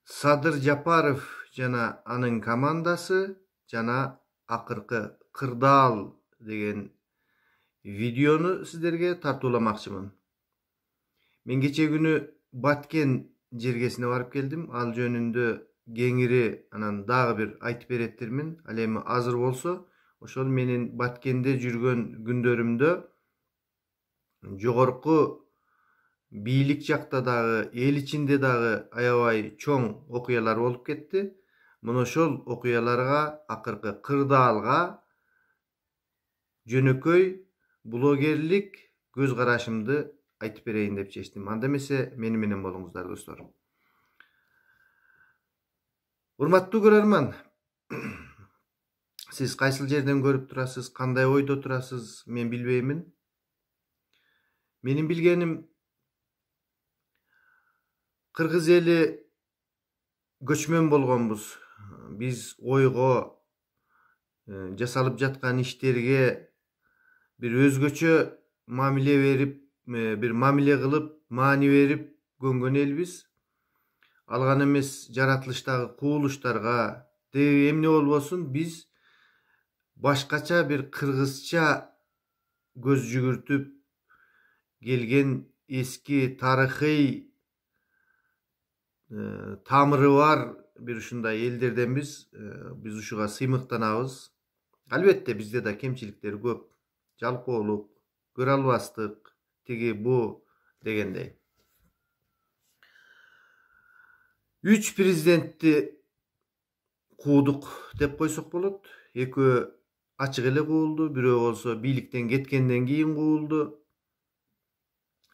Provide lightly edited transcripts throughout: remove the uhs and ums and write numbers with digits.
Sadır Japarov jana anın komandası jana akırkı Kırdaal деген videonu sizlerge tartulamakçımın. Men geçe günü Batken jergesine barıp geldim. Al jönündө kеңири anan dagы bir aytıp berettirmin. Al эми азыр болсо, ошол менин Batkende жүргөн күндөрүмдө жогорку бийлик жакта дагы, эл ичинде дагы аябай чоң окуялар болуп кетти. Мына ошол окуяларга, акыркы Кырдаалга жөнөкөй блогерлик көз карашымды айтып берейин деп чечтим. Анда эмесе мени менен болуңуздар достор. Урматтуу көрөрман, сиз кайсыл жерден көрүп турасыз, кандай ойдо турасыз, мен билбеймин. Менин билгеним, кыргыз эли көчмөн болгонбуз. Биз ойго, жасалып жаткан иштерге bir özgöçө мамиле берип, bir мамиле кылып, маани берип көнгөн элбиз. Алган эмес жаратылыштагы куулуштарга, эмне болбосун, биз башкача bir кыргызча көз жүгүртүп келген эски тарыхый тамыры бар bir ушундай элдерденбиз. Биз ушуга сыймыктанабыз. Албетте бизде да кемчиликтер көп. Жалкоолук, көрө албастык, тиги бу дегендей. 3 президентти куудук деп койсок болот. Экөө ачык эле куулду, бирөө болсо бийликтен кеткенден кийин куулду.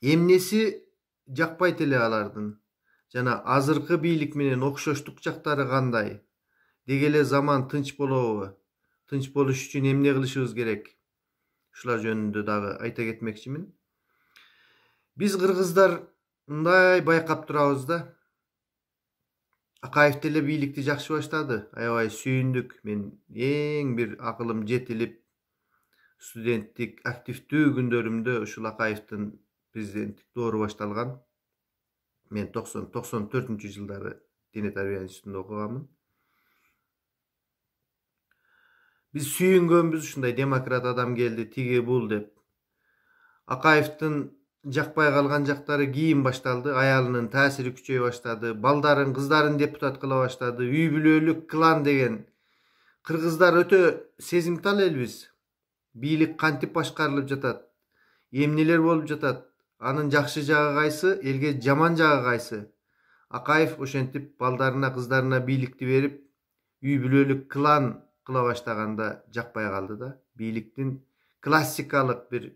Эмнеси жакпайт эле алардын? Жана азыркы бийлик менен окшоштук жактары кандай? Деги эле заман тынч болобу? Тынч болуш үчүн эмне кылышыбыз керек? Ушулар жөнүндө дагы айта кетмекчимин. Биз кыргыздар мындай байкап турабыз да. Акаев деле бийликти жакшы баштады. Аябай сүйүндүк. Мен эң бир акылым жетилип, студенттик активдүү күндөрүмдө ушул Акаевдин президенттик доору башталган. Мен 94-жылдары Дене тарбия институтунда окуганмын. Биз сүйүнгөнбүз, ушундай демократ адам келди, тиги бул деп. Акаевдин жакпай калган жактары кийин башталды, аялынын таасири күчөй баштады, балдарын, кыздарын депутат кыла баштады, үй бүлөлүк клан деген. Кыргыздар өтө сезимтал элбиз. Бийлик кантип башкарылып жатат, эмнелер болуп жатат, анын жакшы жагы кайсы, элге жаман жагы кайсы. Акаев ошентип балдарына, кыздарына бийликти берип, үй бүлөлүк клан кыла баштаганда жакпай калды да. Бийликтин классикалык bir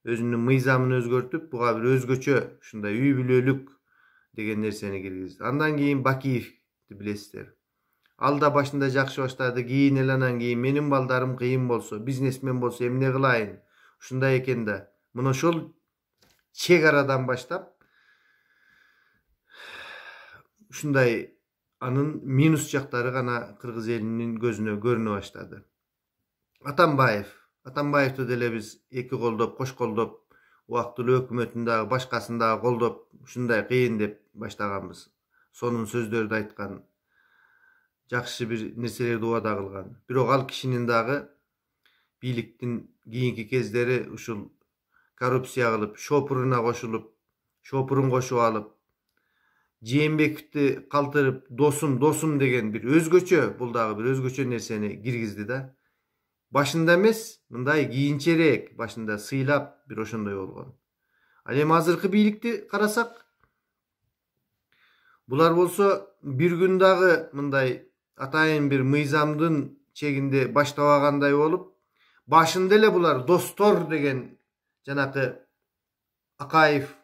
өзүнүн мыйзамын өзгөртүп, буга bir өзгөчө ушундай үй бүлөлүк деген нерсени киргизди. Андан кийин Бакиевди билесиздер. Ал да башында жакшы баштады, кийин эле анан кийин менин балдарым кыйын болсо, бизнесмен болсо эмне кылайын? Ушундай экен да. Мына ошол чек арадан баштап ушундай анын минус жактары гана кыргыз элинин көзүнө көрүнө баштады. Атамбаевди деле биз эки колдоп, кош колдоп, убактылуу өкмөтүн дагы, башкасын дагы колдоп, ушундай кыйын деп баштаганбыз. Сонун сөздөрдү айткан, жакшы бир нерселерди убада кылган. Бирок ал кишинин дагы бийликтин кийинки кездери ушул коррупция кылып, шопуруна кошулуп, шопурун кошуп алып, Жээнбековди калтырып, досум деген бир өзгөчө, бул дагы бир өзгөчө нерсени киргизди да. Башында эмес, мындай кийинчерээк, башында сыйлап бир ошондой болгон. Ал эми азыркы бийликти карасак, булар болсо бир күн дагы мындай атайын бир мыйзамдын чегинде баштабагандай болуп, башында эле булар достор деген жанакы Акаев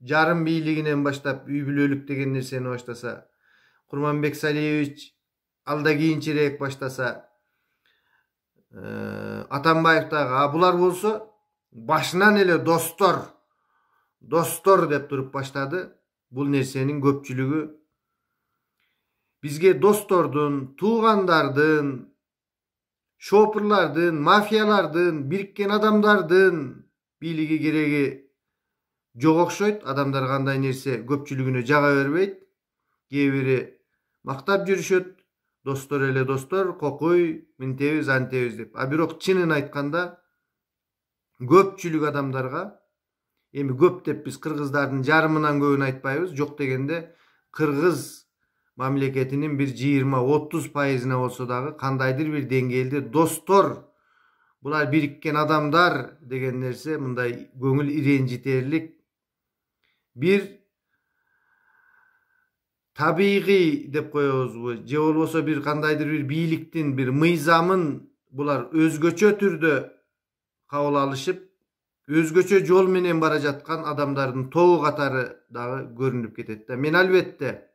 жарым бийлигинен баштап үй бүлөлүк деген нерсени баштаса, Курманбек Салиевич алда кийинчерээк баштаса, Атамбаев дагы, булар болсо башынан эле достор деп туруп баштады. Бул нерсенин көпчүлүгү бизге достордун, туугандардын, шопурлардын, мафиялардын, бириккен адамдардын бийлиги кереги жок окшойт. Адамдар кандай нерсе көпчүлүгүнө жага бербейт. Кээ бири Mактап жүрүшөt. Достор эле достор, кокуй, мынтебиз, антебиз деп. А бирок чынын айтканда көпчүлүк адамдарга, эми көп деп биз кыргыздардын жарымынан көбүн айтпайбыз, жок дегенде кыргыз мамлекетинин бир 20-30% болсо дагы кандайдыр бир деңгээлде достор, булар бириккен адамдар деген нерсе мындай көңүл иренжитерлик бир табигый деп коебузбу, же болбосо бир кандайдыр бир бийликтин бир мыйзамын булар өзгөчө түрдө кабыл алышып, өзгөчө жол менен бара жаткан адамдардын тобу катары дагы көрүнүп кетет да. Мен албетте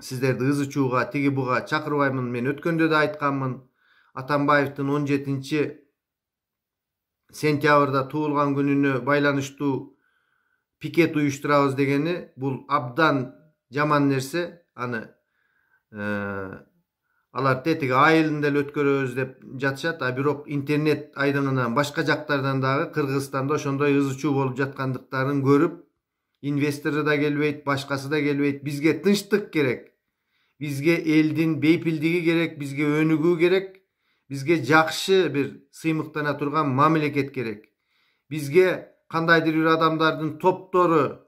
сиздерди ызы чууга, тиги буга чакырбаймын. Мен өткөндө да айтканмын. Атамбаевдин 17-сентябрда туулган күнүнө байланыштуу пикет уюштурабыз дегени бул абдан жаман нерсе. Аны алар тетиги айылын деле өткөрөбүз деп жатышат, а бирок интернет айдыңынан башка жактардан дагы Кыргызстанда ошондой ызы чуу болуп жаткандыктарын көрүп, инвестору да келбейт, башкасы да келбейт. Бизге тынчтык керек. Бизге элдин бейпилдиги керек, бизге өнүгүү керек. Бизге жакшы бир сыймыктана турган мамлекет керек. Бизге кандайдыр бир адамдардын топтору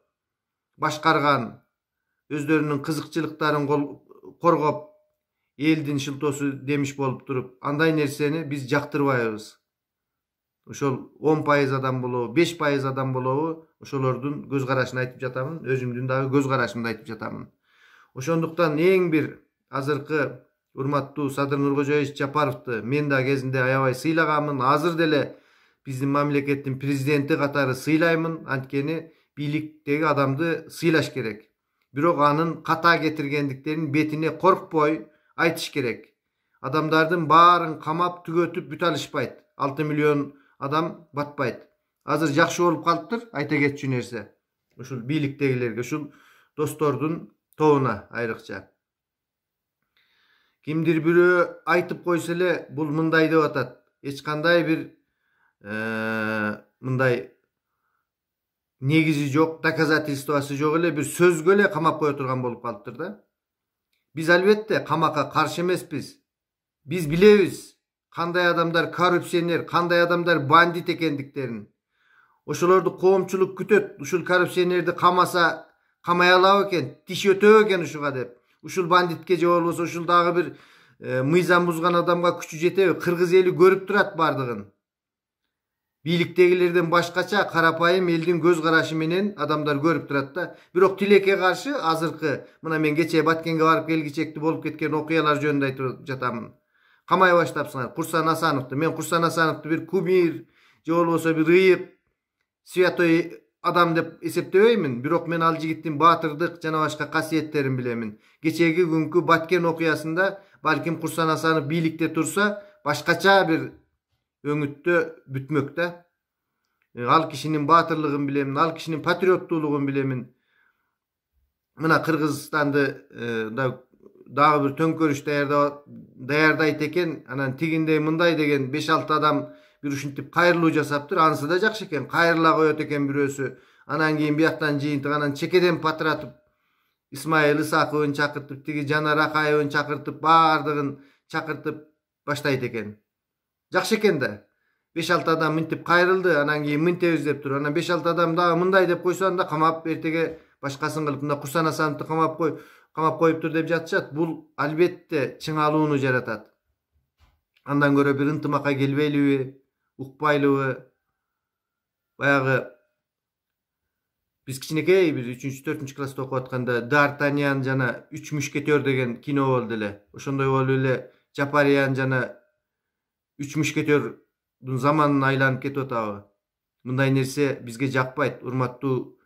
башкарган, өздөрүнүн кызыкчылыктарын коргоп, элдин шылтоосу демиш болуп туруп, андай нерсени биз жактырбайбыз. Ошол 10% адам болобу, 5% адам болобу, ошолордун көз карашын айтып жатамын, өзүмдүн дагы көз карашымды айтып жатамын. Ошондуктан эң бир азыркы урматтуу Садыр Нуркожоевич Жапаровду мен да кезинде аябай сыйлаганмын, азыр деле биздин мамлекеттин президенти катары сыйлаймын. Анткени бийликтеги адамды сыйлаш керек. Бирок анын ката кетиргендиктерин бетине коркпой айтыш керек. Адамдардын баарын камап түгөтүп бүт алышпайт. 6 миллион адам батпайт. Азыр жакшы болуп калыптыр. Айта кетчү нерсе, ушул бийликтегилерге, ушул достордун тобуна айрыкча. Кимдир бирөө айтып койсо эле бул мындай деп атат. Эч кандай бир мындай негизи жок, доказательствосы жок эле бир сөзгө эле камап кое турган болуп калыптыр да. Биз албетте камакка каршы эмеспиз. Биз билебиз кандай адамдар коррупционер, кандай адамдар бандит экендиктерин. Ошолорду коомчулук күтөт. Ушул коррупционерди камаса камай алабы экен, тиш өтөбү экен ушуга деп. Ушул бандитке же болбосо ушул дагы бир мыйзам бузган адамга күчү жетеби? Кыргыз эли көрүп турат бардыгын. Бийликтегилерден башкача карапайым элдин көз карашы менен адамдар көрүп турат да. Бирок тилекке каршы азыркы мына мен кечээ Баткенге барып келгичекти болуп кеткен окуялар жөнүндө айтып жатамын. Камай баштапсыңар Курсан Асановду. Мен Курсан Асановду бир кумир же болбосо бир ыйык, святой адам деп эсептебеймин. Бирок мен ал жигиттин баатырдык жана башка касиеттерин билемин. Кечээги күнкү Баткен окуясында балким Курсан Асанов бийликте турса башкача бир өңүттө бүтмөк да. Ал кишинин баатырлыгын билемин, ал кишинин патриоттуулугун билемин. Мына Кыргызстанды дагы бир төңкөрүш даярдайт экен, анан тигиндей мындай деген 5-6 адам бир ушинтип кайрылуу жасаптыр. Анысы да жакшы экен, кайрыла коет экен бирөөсү. Анан кийин бияктан жыйынтык, анан чекеден патыратып Исмаил Исаковун чакыртып, тиги Жанар Акаевин чакыртып, баардыгын чакыртып баштайт экен. Жакшы экен да. 5-6 адам мынтип кайрылды, анан кийин мынтебиз деп туруп, анан 5-6 адам дагы мындай деп койсо анда камап эртеге башкасын кылып, мында Курсан Асановду камап коюптур деп жатышат. Бул албетте чыңалууну жаратат. Андан көрө бир ынтымакка келбейлиби, укпайлыбы? Баягы биз кичинекей бир 3-4 класста окуп атканда Д'Артаньян жана 3 мушкетер деген кино болду эле. Ошондой болуп эле Жапариян жана 3 мушкетердин заманын айланып кетип атабы? Мындай нерсе бизге жакпайт. Урматтуу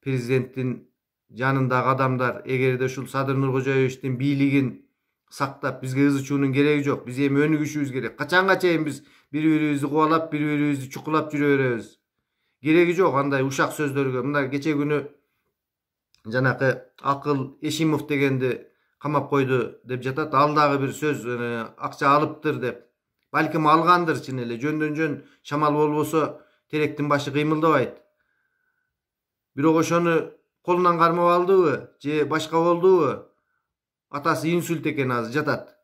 президенттин жанындагы адамдар, эгерде ушул Садыр Нуркожоевичтин бийлигин сактап, бизге ызы чуунун кереги жок. Биз эми өнүгүшүбүз керек. Качанга чейин биз бири-бирибизди кубалап, бири-бирибизди чукулап жүрө беребиз? Кереги жок андай ушак сөздөргө. Мында кече күнү жанакы Акыл Эшимов дегенди камап койду деп жатат. Ал дагы бир сөз акча алыптыр деп. Балким алгандыр чын эле. Жөндөн жөн шамал болбосо теректин башы кыймылдабайт. Бирок ошону колунан кармап алдыбы же башка болдубу? Atası insult eкен azыр жатат.